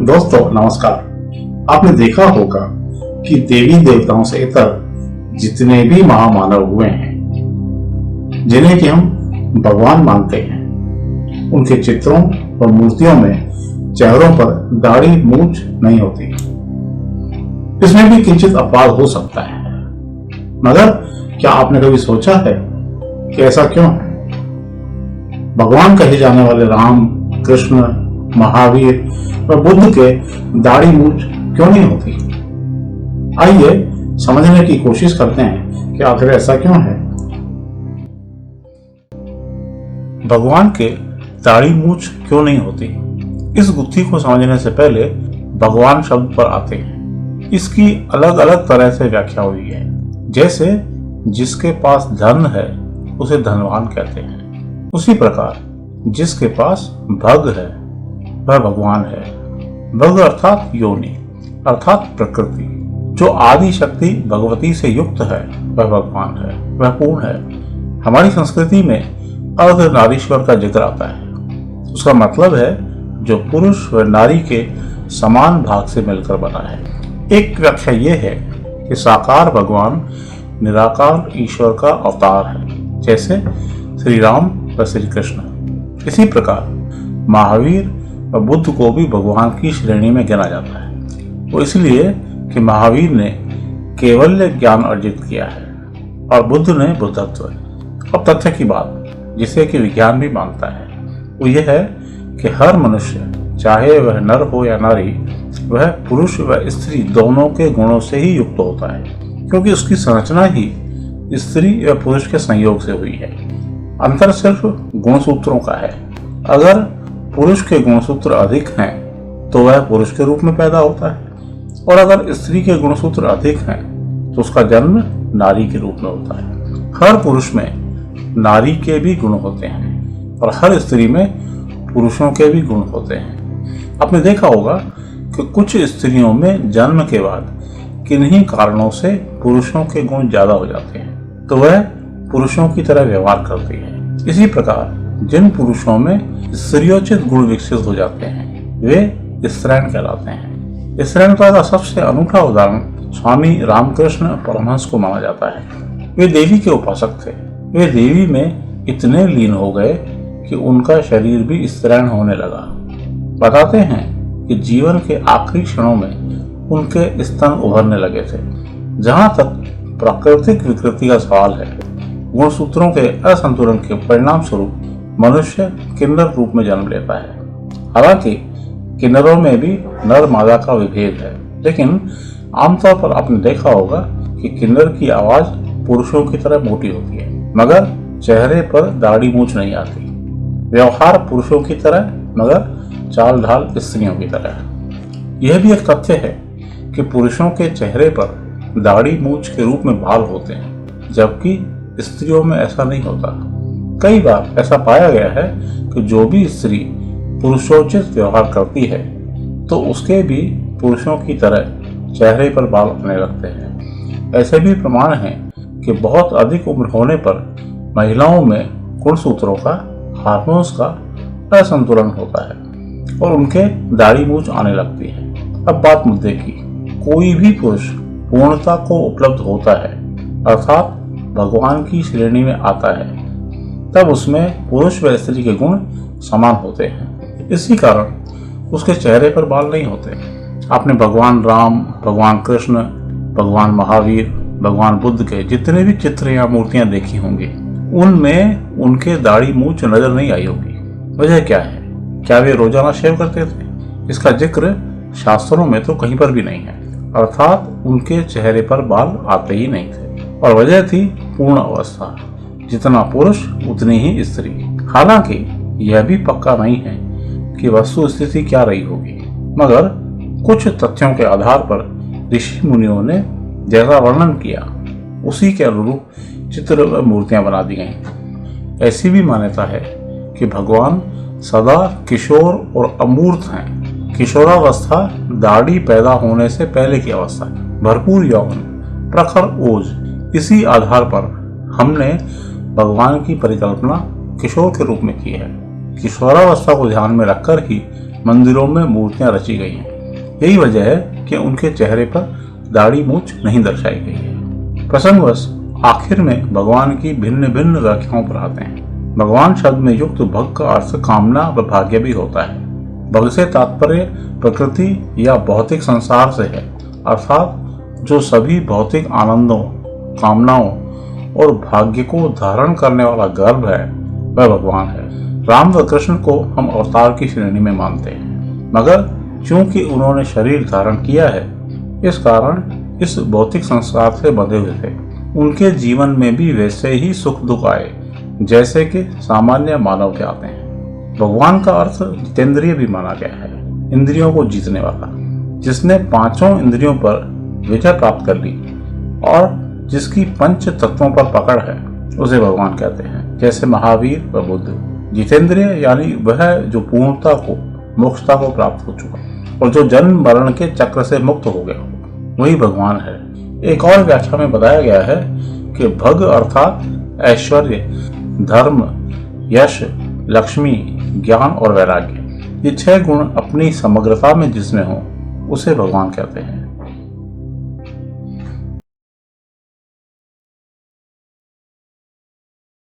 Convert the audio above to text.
दोस्तों नमस्कार। आपने देखा होगा कि देवी देवताओं से इतर जितने भी महामानव हुए हैं, जिन्हें कि हम भगवान मानते हैं, उनके चित्रों और मूर्तियों में चेहरों पर दाढ़ी मूंछ नहीं होती। इसमें भी किंचित अपवाद हो सकता है, मगर क्या आपने कभी सोचा है कि ऐसा क्यों है? भगवान कहे जाने वाले राम, कृष्ण, महावीर और बुद्ध के दाढ़ी मूंछ क्यों नहीं होती? आइए समझने की कोशिश करते हैं कि आखिर ऐसा क्यों है। भगवान के दाढ़ी मूंछ क्यों नहीं होती? इस गुत्थी को समझने से पहले भगवान शब्द पर आते हैं। इसकी अलग अलग तरह से व्याख्या हुई है। जैसे जिसके पास धन है उसे धनवान कहते हैं, उसी प्रकार जिसके पास भग है वह भगवान है। भग अर्थात योनि अर्थात प्रकृति। जो आदि शक्ति भगवती से युक्त है वह भगवान है, वह पूर्ण है। हमारी संस्कृति में अर्धनारीश्वर का जिक्र आता है। उसका मतलब है जो पुरुष व नारी के समान भाग से मिलकर बना है। एक व्याख्या यह है कि साकार भगवान निराकार ईश्वर का अवतार है, जैसे श्री राम व श्री कृष्ण। इसी प्रकार महावीर और बुद्ध को भी भगवान की श्रेणी में गिना जाता है। वो इसलिए कि महावीर ने केवल्य ज्ञान अर्जित किया है और बुद्ध ने बुद्धत्व। अब तथ्य की बात, जिसे कि विज्ञान भी मानता है, वो यह है कि हर मनुष्य, चाहे वह नर हो या नारी, वह पुरुष व स्त्री दोनों के गुणों से ही युक्त होता है, क्योंकि उसकी संरचना ही स्त्री व पुरुष के संयोग से हुई है। अंतर सिर्फ गुणसूत्रों का है। अगर पुरुष के गुणसूत्र अधिक हैं तो वह पुरुष के रूप में पैदा होता है, और अगर स्त्री के गुणसूत्र अधिक हैं तो उसका जन्म नारी के रूप में होता है। हर पुरुष में नारी के भी गुण होते हैं और हर स्त्री में पुरुषों के भी गुण होते हैं। आपने देखा होगा कि कुछ स्त्रियों में जन्म के बाद किन्हीं कारणों से पुरुषों के गुण ज्यादा हो जाते हैं, तो वह पुरुषों की तरह व्यवहार करती है। इसी प्रकार जिन पुरुषों में स्त्रियोचित गुण विकसित हो जाते हैं वे स्त्रैण कहलाते हैं। स्त्रैणता का सबसे अनूठा उदाहरण स्वामी रामकृष्ण परमहंस को माना जाता है। वे देवी के उपासक थे। वे देवी में इतने लीन हो गए कि उनका शरीर भी स्त्रैण होने लगा। बताते हैं कि जीवन के आखिरी क्षणों में उनके स्तन उभरने लगे थे। जहां तक प्राकृतिक विकृति का सवाल है, गुणसूत्रों के असंतुलन के परिणाम स्वरूप मनुष्य किन्नर रूप में जन्म लेता है। हालांकि किन्नरों में भी नर मादा का विभेद है, लेकिन आमतौर पर आपने देखा होगा कि किन्नर की आवाज पुरुषों की तरह मोटी होती है, मगर चेहरे पर दाढ़ी मूंछ नहीं आती। व्यवहार पुरुषों की तरह, मगर चाल ढाल स्त्रियों की तरह। यह भी एक तथ्य है कि पुरुषों के चेहरे पर दाढ़ी मूंछ के रूप में बाल होते हैं, जबकि स्त्रियों में ऐसा नहीं होता। कई बार ऐसा पाया गया है कि जो भी स्त्री पुरुषोचित व्यवहार करती है तो उसके भी पुरुषों की तरह चेहरे पर बाल आने लगते हैं। ऐसे भी प्रमाण हैं कि बहुत अधिक उम्र होने पर महिलाओं में गुणसूत्रों का, हार्मोन्स का असंतुलन होता है और उनके दाढ़ी मूंछ आने लगती है। अब बात मुद्दे की। कोई भी पुरुष पूर्णता को उपलब्ध होता है, अर्थात भगवान की श्रेणी में आता है, तब उसमें पुरुष व स्त्री के गुण समान होते हैं। इसी कारण उसके चेहरे पर बाल नहीं होते। आपने भगवान राम, भगवान कृष्ण, भगवान महावीर, भगवान बुद्ध के जितने भी चित्र या मूर्तियां देखी होंगी, उनमें उनके दाढ़ी मूंछ नजर नहीं आई होगी। वजह क्या है? क्या वे रोजाना शेव करते थे? इसका जिक्र शास्त्रों में तो कहीं पर भी नहीं है, अर्थात उनके चेहरे पर बाल आते ही नहीं थे। और वजह थी पूर्ण अवस्था, जितना पुरुष उतनी ही स्त्री। हालांकि यह भी पक्का नहीं है कि वस्तु स्थिति क्या रही होगी, मगर कुछ तथ्यों के आधार पर ऋषि मुनियों ने जैसा वर्णन किया उसी के अनुरूप चित्र व मूर्तियां बना दी गई। ऐसी भी मान्यता है कि भगवान सदा किशोर और अमूर्त हैं। किशोरावस्था दाढ़ी पैदा होने से पहले की अवस्था, भरपूर यौवन, प्रखर ओज। इसी आधार पर हमने भगवान की परिकल्पना किशोर के रूप में की है। किशोरावस्था को ध्यान में रखकर ही मंदिरों में मूर्तियां रची गई हैं। यही वजह है कि उनके चेहरे पर दाढ़ी मूछ नहीं दर्शाई गई है। प्रसंगवश आखिर में भगवान की भिन्न भिन्न व्याख्याओं पर आते हैं। भगवान शब्द में युक्त भग का अर्थ कामना व भाग्य भी होता है। भग से तात्पर्य प्रकृति या भौतिक संसार से है, अर्थात जो सभी भौतिक आनंदों, कामनाओं और भाग्य को धारण करने वाला गर्भ है वह भगवान है। राम व कृष्ण को हम अवतार की श्रेणी में मानते हैं, मगर क्योंकि उन्होंने शरीर धारण किया है, इस कारण इस भौतिक संसार से बंधे हुए थे। उनके जीवन में भी वैसे ही सुख दुख आए जैसे कि सामान्य मानव के आते हैं। भगवान का अर्थ जितेंद्रिय भी माना गया है, इंद्रियों को जीतने वाला। जिसने पांचों इंद्रियों पर विजय प्राप्त कर ली और जिसकी पंच तत्वों पर पकड़ है उसे भगवान कहते हैं, जैसे महावीर व बुद्ध। जितेंद्रिय यानी वह जो पूर्णता को, मोक्षता को प्राप्त हो चुका और जो जन्म मरण के चक्र से मुक्त हो गया हो, वही भगवान है। एक और व्याख्या में बताया गया है कि भग अर्थात ऐश्वर्य, धर्म, यश, लक्ष्मी, ज्ञान और वैराग्य, ये 6 गुण अपनी समग्रता में जिसमें हो उसे भगवान कहते हैं।